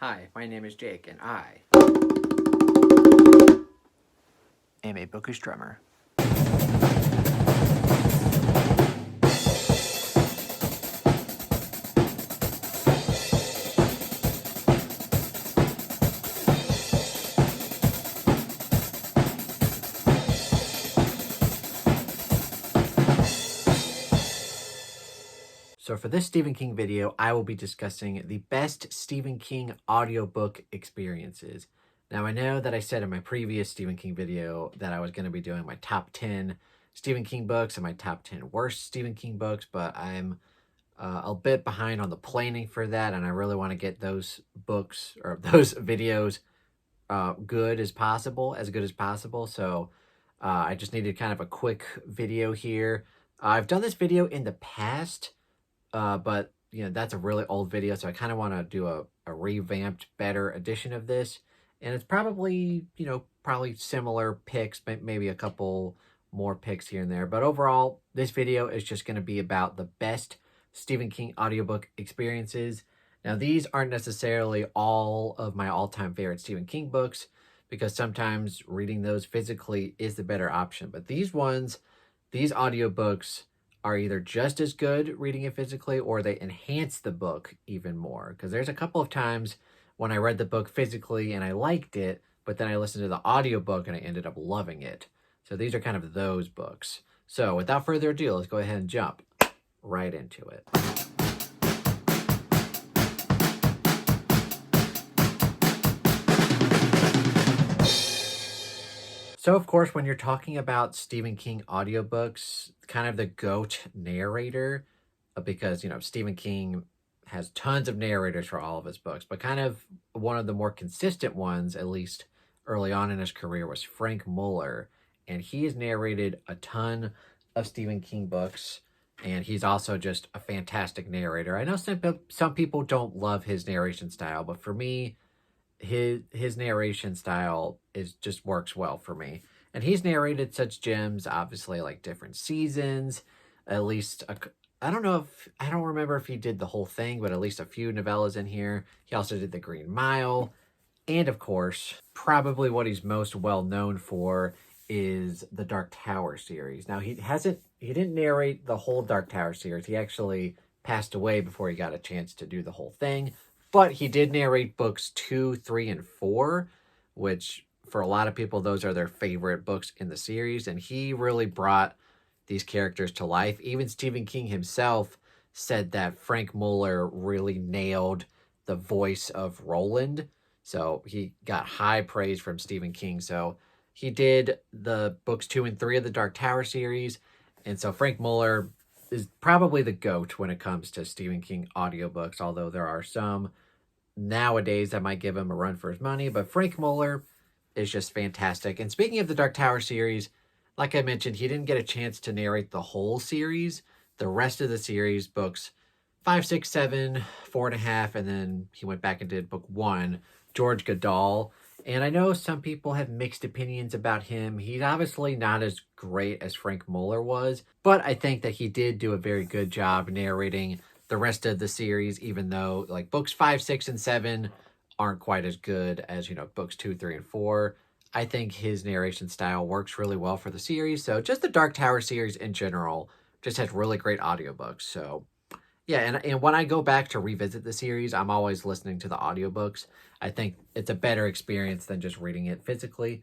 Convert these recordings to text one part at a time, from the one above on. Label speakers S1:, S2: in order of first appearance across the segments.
S1: Hi, my name is Jake, and I am a bookish drummer. So for this Stephen King video, I will be discussing the best Stephen King audiobook experiences. Now, I know that I said in my previous Stephen King video that I was going to be doing my top 10 Stephen King books and my top 10 worst Stephen King books, but I'm a bit behind on the planning for that, and I really want to get those books or those videos as good as possible. So I just needed kind of a quick video here. I've done this video in the past, but that's a really old video, so I kind of want to do a revamped, better edition of this. And it's probably, probably similar picks, maybe a couple more picks here and there. But overall, this video is just going to be about the best Stephen King audiobook experiences. Now, these aren't necessarily all of my all-time favorite Stephen King books, because sometimes reading those physically is the better option. But these audiobooks are either just as good reading it physically, or they enhance the book even more. Because there's a couple of times when I read the book physically and I liked it, but then I listened to the audiobook and I ended up loving it. So these are kind of those books. So without further ado, let's go ahead and jump right into it. So, of course, when you're talking about Stephen King audiobooks, kind of the GOAT narrator, because, Stephen King has tons of narrators for all of his books, but kind of one of the more consistent ones, at least early on in his career, was Frank Müller. And he has narrated a ton of Stephen King books, and he's also just a fantastic narrator. I know some people don't love his narration style, but for me, his narration style just works well for me. And he's narrated such gems, obviously, like Different Seasons, at least I don't remember if he did the whole thing, but at least a few novellas in here. He also did The Green Mile, and of course, probably what he's most well known for is the Dark Tower series. Now, he didn't narrate the whole Dark Tower series. He actually passed away before he got a chance to do the whole thing. But he did narrate books 2, 3, and 4, which for a lot of people, those are their favorite books in the series. And he really brought these characters to life. Even Stephen King himself said that Frank Müller really nailed the voice of Roland. So he got high praise from Stephen King. So he did the books 2 and 3 of the Dark Tower series. And so Frank Müller is probably the GOAT when it comes to Stephen King audiobooks, although there are some nowadays that might give him a run for his money. But Frank Müller is just fantastic. And speaking of the Dark Tower series, like I mentioned, he didn't get a chance to narrate the whole series. The rest of the series, books 5, 6, 7, 4.5, and then he went back and did book 1, George Goodall. And I know some people have mixed opinions about him. He's obviously not as great as Frank Müller was, but I think that he did do a very good job narrating the rest of the series, even though like books 5, 6, and 7 aren't quite as good as, books 2, 3, and 4. I think his narration style works really well for the series. So just the Dark Tower series in general just has really great audiobooks. So yeah, and when I go back to revisit the series, I'm always listening to the audiobooks. I think it's a better experience than just reading it physically.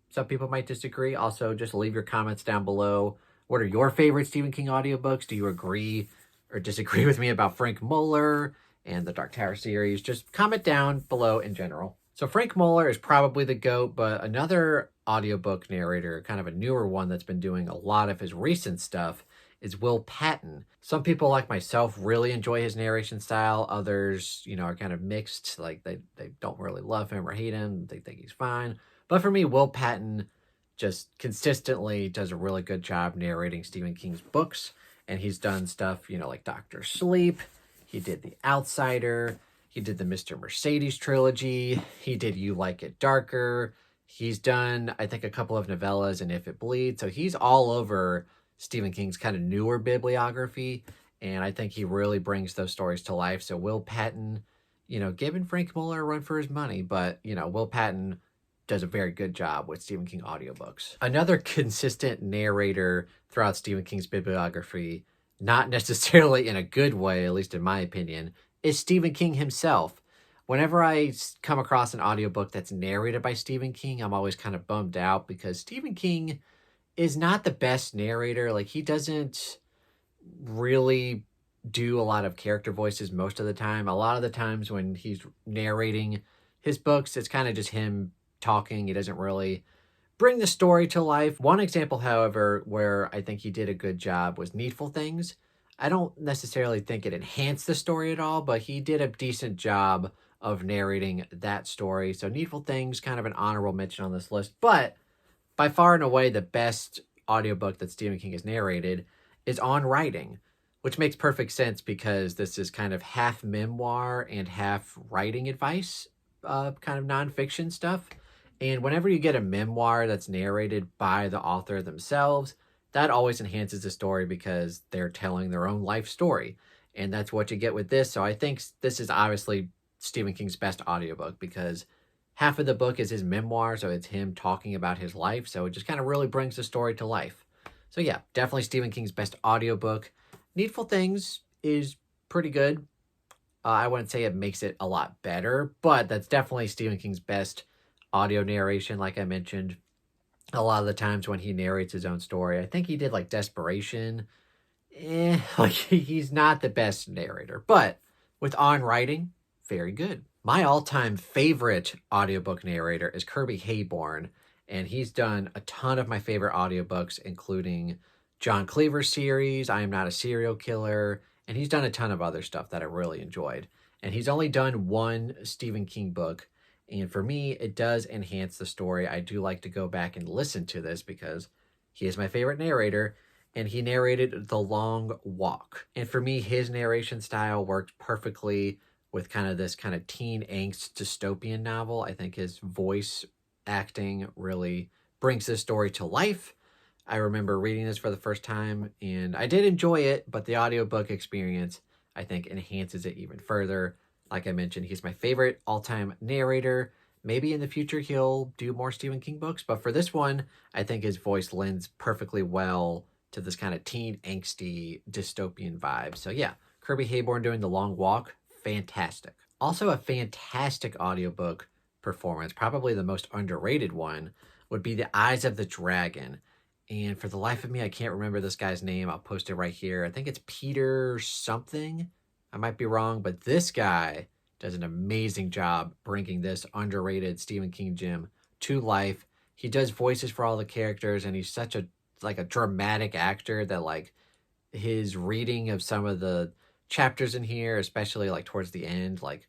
S1: Some people might disagree. Also, just leave your comments down below. What are your favorite Stephen King audiobooks? Do you agree or disagree with me about Frank Müller and the Dark Tower series? Just comment down below in general. So Frank Müller is probably the GOAT, but another audiobook narrator, kind of a newer one that's been doing a lot of his recent stuff, is Will Patton. Some people like myself really enjoy his narration style. Others, are kind of mixed. Like they don't really love him or hate him. They think he's fine. But for me, Will Patton just consistently does a really good job narrating Stephen King's books. And he's done stuff, like Dr. Sleep. He did The Outsider. He did the Mr. Mercedes trilogy. He did You Like It Darker. He's done, I think, a couple of novellas and If It Bleeds. So he's all over Stephen King's kind of newer bibliography, and I think he really brings those stories to life. So Will Patton giving Frank Müller a run for his money, but, Will Patton does a very good job with Stephen King audiobooks. Another consistent narrator throughout Stephen King's bibliography, not necessarily in a good way, at least in my opinion, is Stephen King himself. Whenever I come across an audiobook that's narrated by Stephen King, I'm always kind of bummed out because Stephen King is not the best narrator. Like, he doesn't really do a lot of character voices most of the time. A lot of the times when he's narrating his books, it's kind of just him talking. He doesn't really bring the story to life. One example, however, where I think he did a good job was Needful Things. I don't necessarily think it enhanced the story at all, but he did a decent job of narrating that story. So Needful Things, kind of an honorable mention on this list. But by far and away, the best audiobook that Stephen King has narrated is On Writing, which makes perfect sense because this is kind of half memoir and half writing advice, kind of nonfiction stuff. And whenever you get a memoir that's narrated by the author themselves, that always enhances the story because they're telling their own life story. And that's what you get with this. So I think this is obviously Stephen King's best audiobook because half of the book is his memoir, so it's him talking about his life. So it just kind of really brings the story to life. So yeah, definitely Stephen King's best audiobook. Needful Things is pretty good. I wouldn't say it makes it a lot better, but that's definitely Stephen King's best audio narration, like I mentioned. A lot of the times when he narrates his own story, I think he did like Desperation. Like he's not the best narrator, but with On Writing, very good. My all-time favorite audiobook narrator is Kirby Heyborne, and he's done a ton of my favorite audiobooks, including John Cleaver's series, I Am Not a Serial Killer, and he's done a ton of other stuff that I really enjoyed. And he's only done one Stephen King book, and for me, it does enhance the story. I do like to go back and listen to this because he is my favorite narrator, and he narrated The Long Walk. And for me, his narration style worked perfectly with kind of this kind of teen angst dystopian novel. I think his voice acting really brings this story to life. I remember reading this for the first time, and I did enjoy it, but the audiobook experience, I think, enhances it even further. Like I mentioned, he's my favorite all-time narrator. Maybe in the future he'll do more Stephen King books, but for this one, I think his voice lends perfectly well to this kind of teen angsty dystopian vibe. So yeah, Kirby Heyborne doing The Long Walk, fantastic. Also a fantastic audiobook performance, probably the most underrated one, would be The Eyes of the Dragon. And for the life of me, I can't remember this guy's name. I'll post it right here. I think it's Peter something. I might be wrong, but this guy does an amazing job bringing this underrated Stephen King gem to life. He does voices for all the characters, and he's such a dramatic actor that like his reading of some of the chapters in here, especially like towards the end, like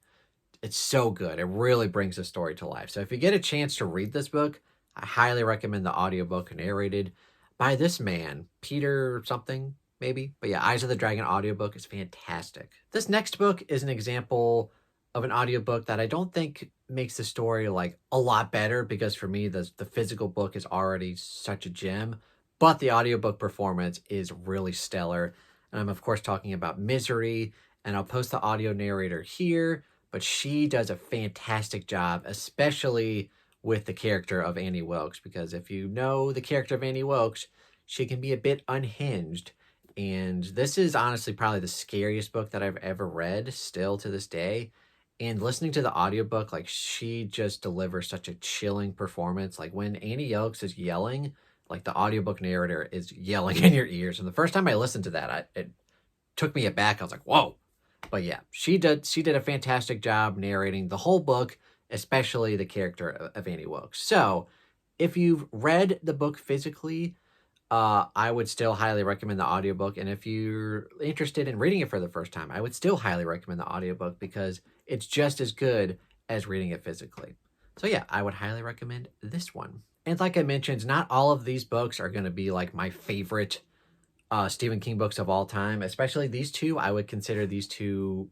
S1: it's so good. It really brings the story to life. So if you get a chance to read this book, I highly recommend the audiobook narrated by this man, Peter something, maybe. But yeah, Eyes of the Dragon audiobook is fantastic. This next book is an example of an audiobook that I don't think makes the story like a lot better because for me, the physical book is already such a gem, but the audiobook performance is really stellar. And I'm of course talking about Misery, and I'll post the audio narrator here, but she does a fantastic job, especially with the character of Annie Wilkes, because if you know the character of Annie Wilkes, she can be a bit unhinged. And this is honestly probably the scariest book that I've ever read still to this day. And listening to the audiobook, like she just delivers such a chilling performance. Like when Annie Wilkes is yelling, like the audiobook narrator is yelling in your ears. And the first time I listened to that, it took me aback. I was like, whoa. But yeah, she did a fantastic job narrating the whole book, especially the character of Annie Wilkes. So if you've read the book physically, I would still highly recommend the audiobook. And if you're interested in reading it for the first time, I would still highly recommend the audiobook because it's just as good as reading it physically. So yeah, I would highly recommend this one. And like I mentioned, not all of these books are going to be like my favorite Stephen King books of all time, especially these two. I would consider these two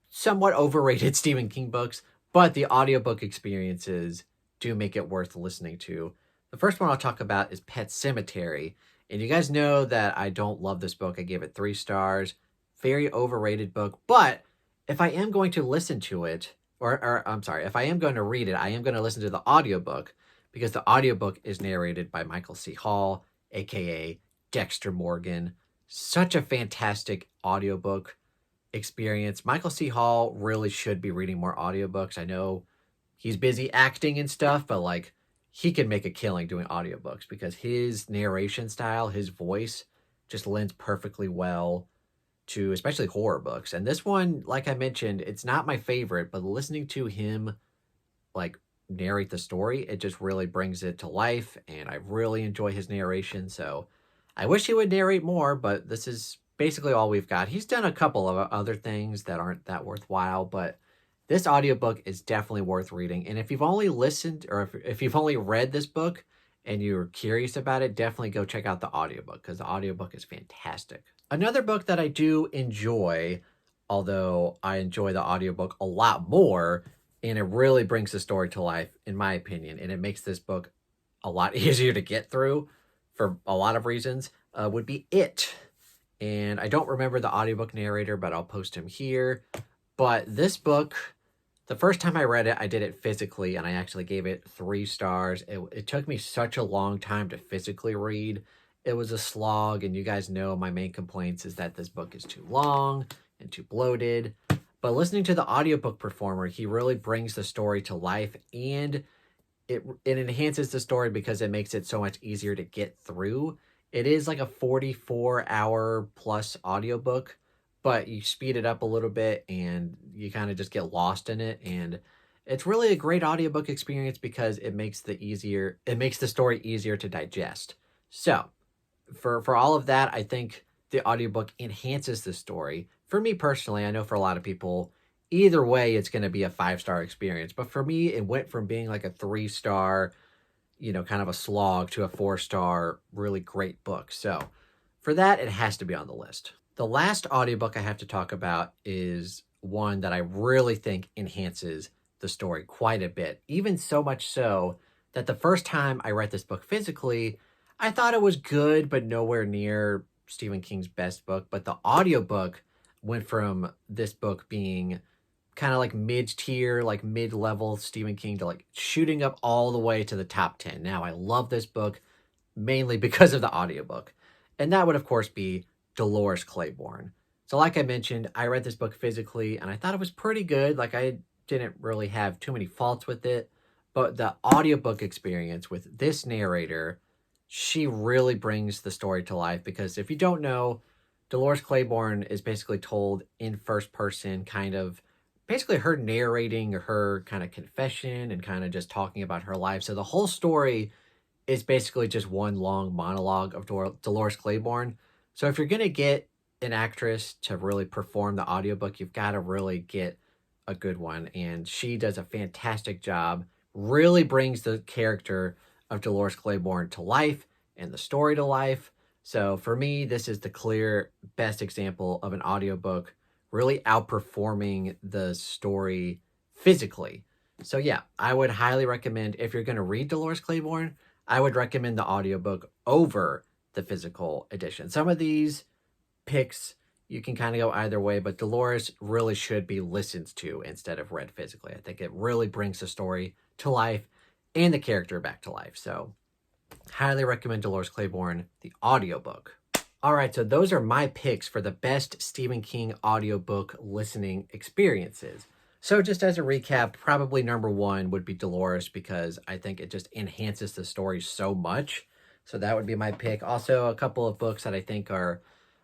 S1: somewhat overrated Stephen King books, but the audiobook experiences do make it worth listening to. The first one I'll talk about is Pet Sematary. And you guys know that I don't love this book. I gave it 3 stars. Very overrated book, but if I am going to listen to it, or I'm sorry, if I am going to read it, I am going to listen to the audiobook because the audiobook is narrated by Michael C. Hall, aka Dexter Morgan. Such a fantastic audiobook experience. Michael C. Hall really should be reading more audiobooks. I know he's busy acting and stuff, but like he can make a killing doing audiobooks because his narration style, his voice just lends perfectly well to especially horror books. And this one, like I mentioned, it's not my favorite, but listening to him like narrate the story, it just really brings it to life. And I really enjoy his narration. So I wish he would narrate more, but this is basically all we've got. He's done a couple of other things that aren't that worthwhile, but this audiobook is definitely worth reading. And if you've only listened or if you've only read this book and you're curious about it, definitely go check out the audiobook because the audiobook is fantastic. Another book that I do enjoy, although I enjoy the audiobook a lot more, and it really brings the story to life, in my opinion, and it makes this book a lot easier to get through for a lot of reasons, would be It. And I don't remember the audiobook narrator, but I'll post him here. But this book, the first time I read it, I did it physically, and I actually gave it 3 stars. It took me such a long time to physically read. It was a slog, and you guys know my main complaints is that this book is too long and too bloated. But listening to the audiobook performer, he really brings the story to life, and it enhances the story because it makes it so much easier to get through. It is like a 44-hour plus audiobook, but you speed it up a little bit and you kind of just get lost in it. And it's really a great audiobook experience because it makes the story easier to digest. So for all of that, I think the audiobook enhances the story. For me personally, I know for a lot of people, either way, it's going to be a 5-star experience. But for me, it went from being like a 3-star, kind of a slog to a 4-star, really great book. So for that, it has to be on the list. The last audiobook I have to talk about is one that I really think enhances the story quite a bit. Even so much so that the first time I read this book physically, I thought it was good, but nowhere near Stephen King's best book. But the audiobook went from this book being kind of like mid-tier, like mid-level Stephen King to like shooting up all the way to the top 10. Now, I love this book mainly because of the audiobook. And that would, of course, be Dolores Claiborne. So like I mentioned, I read this book physically and I thought it was pretty good. Like I didn't really have too many faults with it. But the audiobook experience with this narrator, she really brings the story to life because if you don't know, Dolores Claiborne is basically told in first person, kind of basically her narrating her kind of confession and kind of just talking about her life. So the whole story is basically just one long monologue of Dolores Claiborne. So if you're going to get an actress to really perform the audiobook, you've got to really get a good one. And she does a fantastic job, really brings the character of Dolores Claiborne to life and the story to life. So for me, this is the clear best example of an audiobook really outperforming the story physically. So yeah, I would highly recommend if you're going to read Dolores Claiborne, I would recommend the audiobook over the physical edition. Some of these picks, you can kind of go either way, but Dolores really should be listened to instead of read physically. I think it really brings the story to life and the character back to life. So highly recommend Dolores Claiborne, the audiobook. All right, so those are my picks for the best Stephen King audiobook listening experiences. So just as a recap, probably number 1 would be Dolores because I think it just enhances the story so much. So that would be my pick. Also, a couple of books that I think are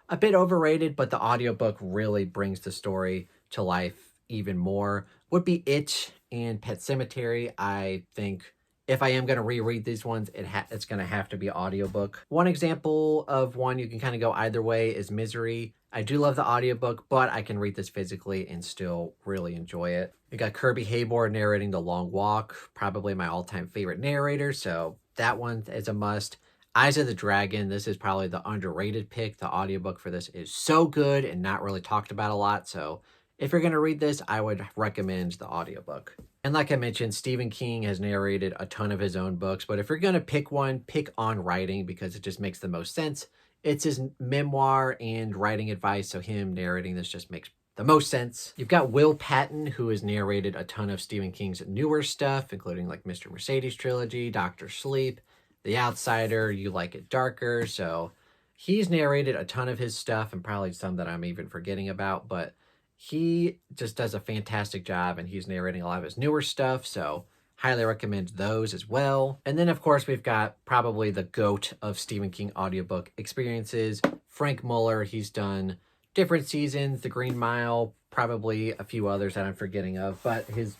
S1: a bit overrated, but the audiobook really brings the story to life even more would be It and Pet Sematary. I think if I am going to reread these ones, it's going to have to be audiobook. One example of one you can kind of go either way is Misery. I do love the audiobook, but I can read this physically and still really enjoy it. You got Kirby Heyborne narrating The Long Walk, probably my all-time favorite narrator, so that one is a must. Eyes of the Dragon, this is probably the underrated pick. The audiobook for this is so good and not really talked about a lot, so if you're going to read this, I would recommend the audiobook. And like I mentioned, Stephen King has narrated a ton of his own books, but if you're going to pick one, pick On Writing because it just makes the most sense. It's his memoir and writing advice, so him narrating this just makes the most sense. You've got Will Patton, who has narrated a ton of Stephen King's newer stuff, including like Mr. Mercedes trilogy, Doctor Sleep, The Outsider, You Like It Darker. So he's narrated a ton of his stuff, and probably some that I'm even forgetting about, but he just does a fantastic job, and he's narrating a lot of his newer stuff. So highly recommend those as well. And then, of course, we've got probably the GOAT of Stephen King audiobook experiences, Frank Müller. He's done different seasons, The Green Mile, probably a few others that I'm forgetting of, but his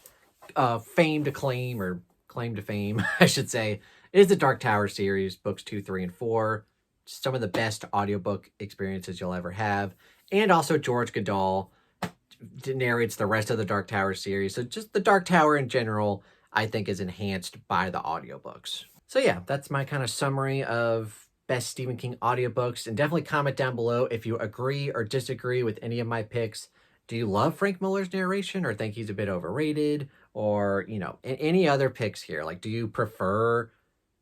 S1: claim to fame, I should say, is the Dark Tower series, books 2, 3, and 4. Some of the best audiobook experiences you'll ever have. And also George Goodall narrates the rest of the Dark Tower series. So just the Dark Tower in general, I think, is enhanced by the audiobooks. So yeah, that's my kind of summary of best Stephen King audiobooks. And definitely comment down below if you agree or disagree with any of my picks. Do you love Frank Miller's narration or think he's a bit overrated? Or, you know, any other picks here? Like, do you prefer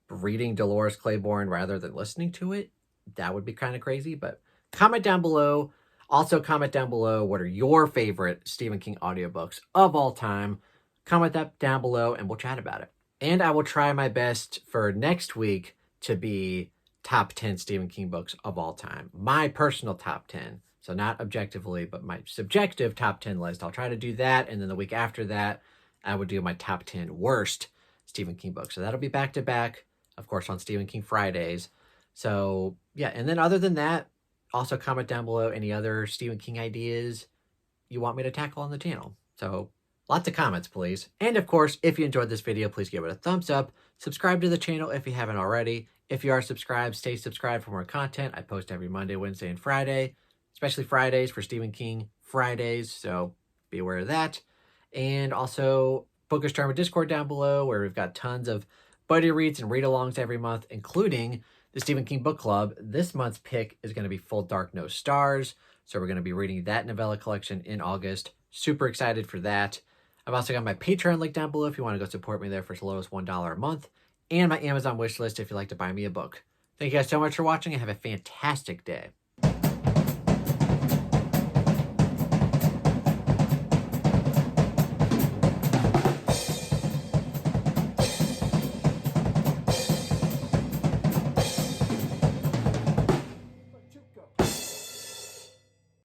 S1: reading Dolores Claiborne rather than listening to it? That would be kind of crazy, but comment down below. Also comment down below, what are your favorite Stephen King audiobooks of all time? Comment that down below and we'll chat about it. And I will try my best for next week to be top 10 Stephen King books of all time. My personal top 10. So not objectively, but my subjective top 10 list. I'll try to do that. And then the week after that, I would do my top 10 worst Stephen King books. So that'll be back to back, of course, on Stephen King Fridays. So yeah, and then other than that, also comment down below any other Stephen King ideas you want me to tackle on the channel. So lots of comments, please. And of course, if you enjoyed this video, please give it a thumbs up. Subscribe to the channel if you haven't already. If you are subscribed, stay subscribed for more content. I post every Monday, Wednesday, and Friday, especially Fridays for Stephen King Fridays. So be aware of that. And also Bookish Drama Discord down below, where we've got tons of buddy reads and read-alongs every month, including the Stephen King Book Club. This month's pick is going to be Full Dark, No Stars. So we're going to be reading that novella collection in August. Super excited for that. I've also got my Patreon link down below if you want to go support me there for as low as $1 a month. And my Amazon wish list if you'd like to buy me a book. Thank you guys so much for watching and have a fantastic day.